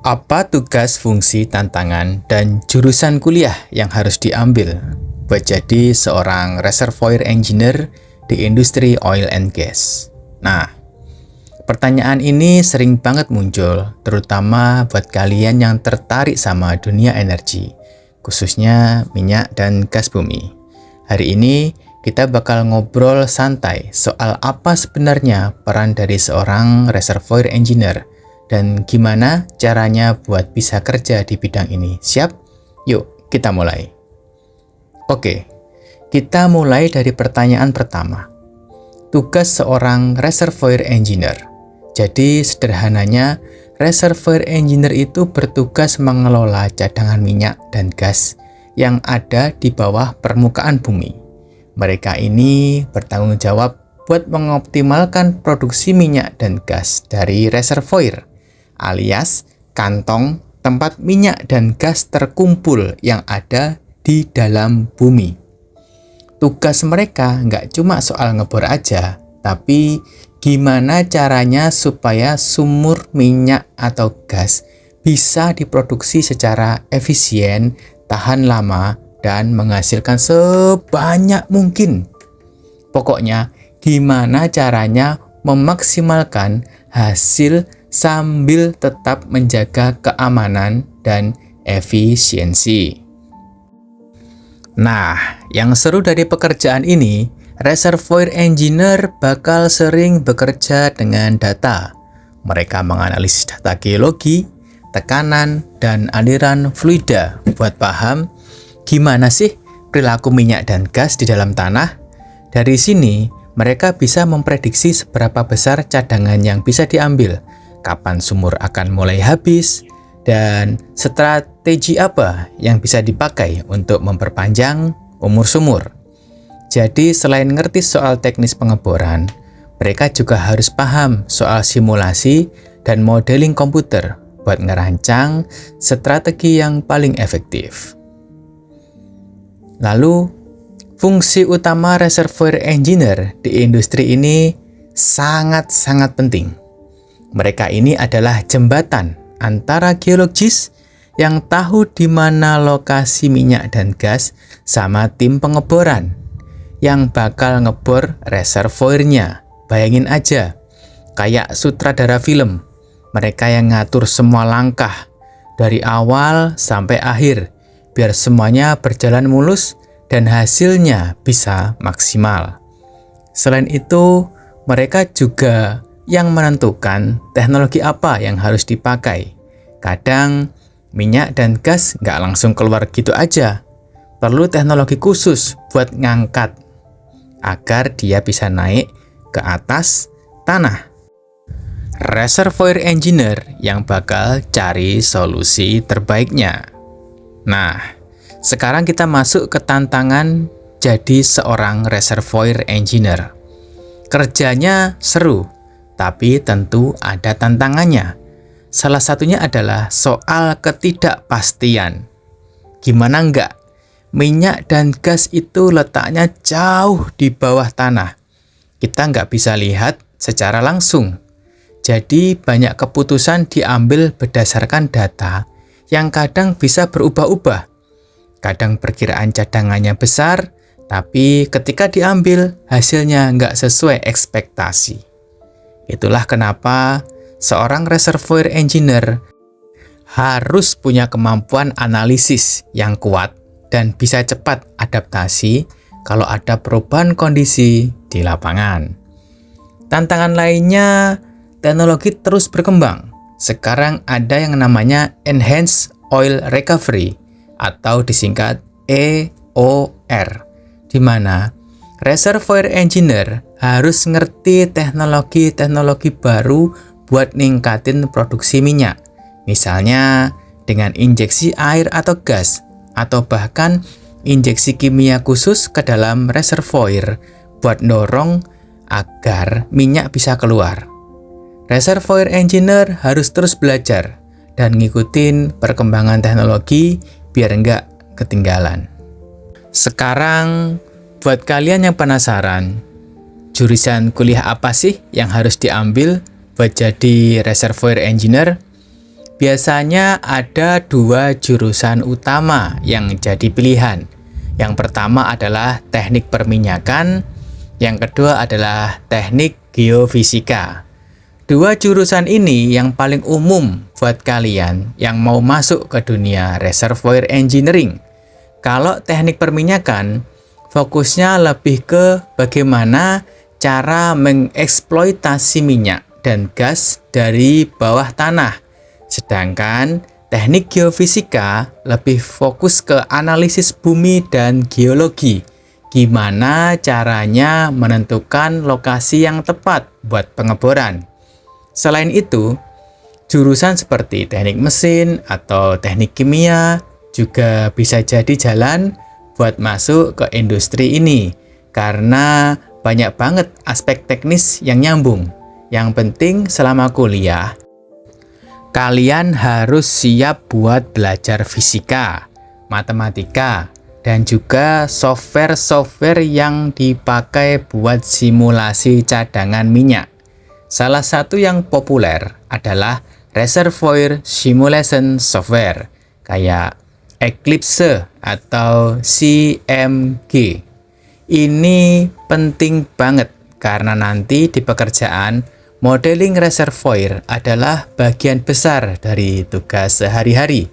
Apa tugas, fungsi, tantangan, dan jurusan kuliah yang harus diambil buat jadi seorang reservoir engineer di industri oil and gas? Nah, pertanyaan ini sering banget muncul, terutama buat kalian yang tertarik sama dunia energi, khususnya minyak dan gas bumi. Hari ini kita bakal ngobrol santai soal apa sebenarnya peran dari seorang reservoir engineer dan gimana caranya buat bisa kerja di bidang ini. Siap? Yuk, kita mulai. Oke, kita mulai dari pertanyaan pertama. Tugas seorang reservoir engineer. Jadi, sederhananya, reservoir engineer itu bertugas mengelola cadangan minyak dan gas yang ada di bawah permukaan bumi. Mereka ini bertanggung jawab buat mengoptimalkan produksi minyak dan gas dari reservoir, alias kantong tempat minyak dan gas terkumpul yang ada di dalam bumi. Tugas mereka nggak cuma soal ngebor aja, tapi gimana caranya supaya sumur minyak atau gas bisa diproduksi secara efisien, tahan lama, dan menghasilkan sebanyak mungkin. Pokoknya, gimana caranya memaksimalkan hasil sambil tetap menjaga keamanan dan efisiensi. Nah, yang seru dari pekerjaan ini, reservoir engineer bakal sering bekerja dengan data. Mereka menganalisis data geologi, tekanan, dan aliran fluida buat paham gimana sih perilaku minyak dan gas di dalam tanah. Dari sini, mereka bisa memprediksi seberapa besar cadangan yang bisa diambil, kapan sumur akan mulai habis, dan strategi apa yang bisa dipakai untuk memperpanjang umur sumur. Jadi selain ngerti soal teknis pengeboran, mereka juga harus paham soal simulasi dan modeling komputer buat ngerancang strategi yang paling efektif. Lalu, fungsi utama reservoir engineer di industri ini sangat-sangat penting. Mereka ini adalah jembatan antara geologis yang tahu di mana lokasi minyak dan gas sama tim pengeboran yang bakal ngebor reservoirnya. Bayangin aja, kayak sutradara film. Mereka yang ngatur semua langkah dari awal sampai akhir biar semuanya berjalan mulus dan hasilnya bisa maksimal. Selain itu, mereka juga yang menentukan teknologi apa yang harus dipakai. Kadang minyak dan gas nggak langsung keluar gitu aja. Perlu teknologi khusus buat ngangkat agar dia bisa naik ke atas tanah. Reservoir engineer yang bakal cari solusi terbaiknya. Nah, sekarang kita masuk ke tantangan jadi seorang reservoir engineer. Kerjanya seru, tapi tentu ada tantangannya. Salah satunya adalah soal ketidakpastian. Gimana enggak? Minyak dan gas itu letaknya jauh di bawah tanah. Kita nggak bisa lihat secara langsung. Jadi banyak keputusan diambil berdasarkan data yang kadang bisa berubah-ubah. Kadang perkiraan cadangannya besar, tapi ketika diambil hasilnya nggak sesuai ekspektasi. Itulah kenapa seorang reservoir engineer harus punya kemampuan analisis yang kuat dan bisa cepat adaptasi kalau ada perubahan kondisi di lapangan. Tantangan lainnya, teknologi terus berkembang. Sekarang ada yang namanya Enhanced Oil Recovery atau disingkat EOR, di mana reservoir engineer harus ngerti teknologi-teknologi baru buat ningkatin produksi minyak. Misalnya dengan injeksi air atau gas, atau bahkan injeksi kimia khusus ke dalam reservoir buat dorong agar minyak bisa keluar. Reservoir engineer harus terus belajar dan ngikutin perkembangan teknologi biar nggak ketinggalan. Sekarang, buat kalian yang penasaran, jurusan kuliah apa sih yang harus diambil buat jadi reservoir engineer? Biasanya ada dua jurusan utama yang jadi pilihan. Yang pertama adalah teknik perminyakan, yang kedua adalah teknik geofisika. Dua jurusan ini yang paling umum buat kalian yang mau masuk ke dunia reservoir engineering. Kalau teknik perminyakan, fokusnya lebih ke bagaimana cara mengeksploitasi minyak dan gas dari bawah tanah. Sedangkan teknik geofisika lebih fokus ke analisis bumi dan geologi. Gimana caranya menentukan lokasi yang tepat buat pengeboran. Selain itu, jurusan seperti teknik mesin atau teknik kimia juga bisa jadi jalan buat masuk ke industri ini karena banyak banget aspek teknis yang nyambung. Yang penting selama kuliah, kalian harus siap buat belajar fisika, matematika, dan juga software-software yang dipakai buat simulasi cadangan minyak. Salah satu yang populer adalah Reservoir Simulation Software, kayak Eclipse atau CMG. Ini penting banget karena nanti di pekerjaan, modeling reservoir adalah bagian besar dari tugas sehari-hari.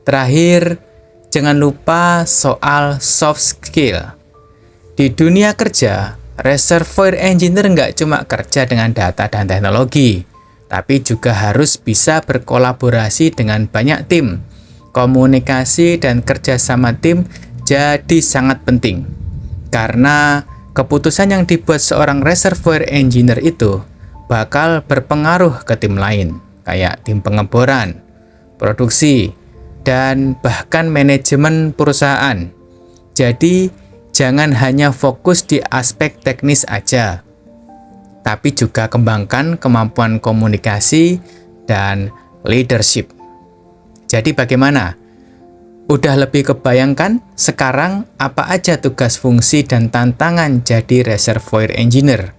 Terakhir, jangan lupa soal soft skill. Di dunia kerja, reservoir engineer nggak cuma kerja dengan data dan teknologi, tapi juga harus bisa berkolaborasi dengan banyak tim. Komunikasi dan kerjasama tim jadi sangat penting, karena keputusan yang dibuat seorang reservoir engineer itu bakal berpengaruh ke tim lain, kayak tim pengeboran, produksi, dan bahkan manajemen perusahaan. Jadi, jangan hanya fokus di aspek teknis aja, tapi juga kembangkan kemampuan komunikasi dan leadership. Jadi bagaimana? Udah lebih kebayangkan sekarang apa aja tugas, fungsi, dan tantangan jadi reservoir engineer?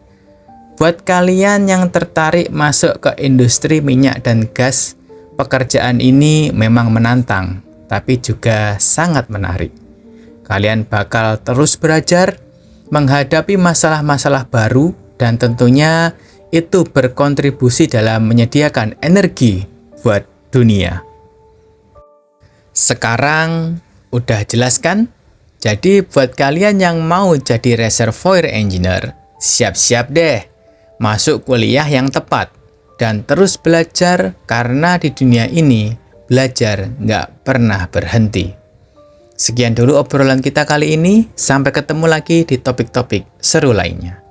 Buat kalian yang tertarik masuk ke industri minyak dan gas, pekerjaan ini memang menantang, tapi juga sangat menarik. Kalian bakal terus belajar, menghadapi masalah-masalah baru, dan tentunya itu berkontribusi dalam menyediakan energi buat dunia. Sekarang udah jelas kan? Jadi buat kalian yang mau jadi reservoir engineer, siap-siap deh masuk kuliah yang tepat dan terus belajar karena di dunia ini belajar nggak pernah berhenti. Sekian dulu obrolan kita kali ini, sampai ketemu lagi di topik-topik seru lainnya.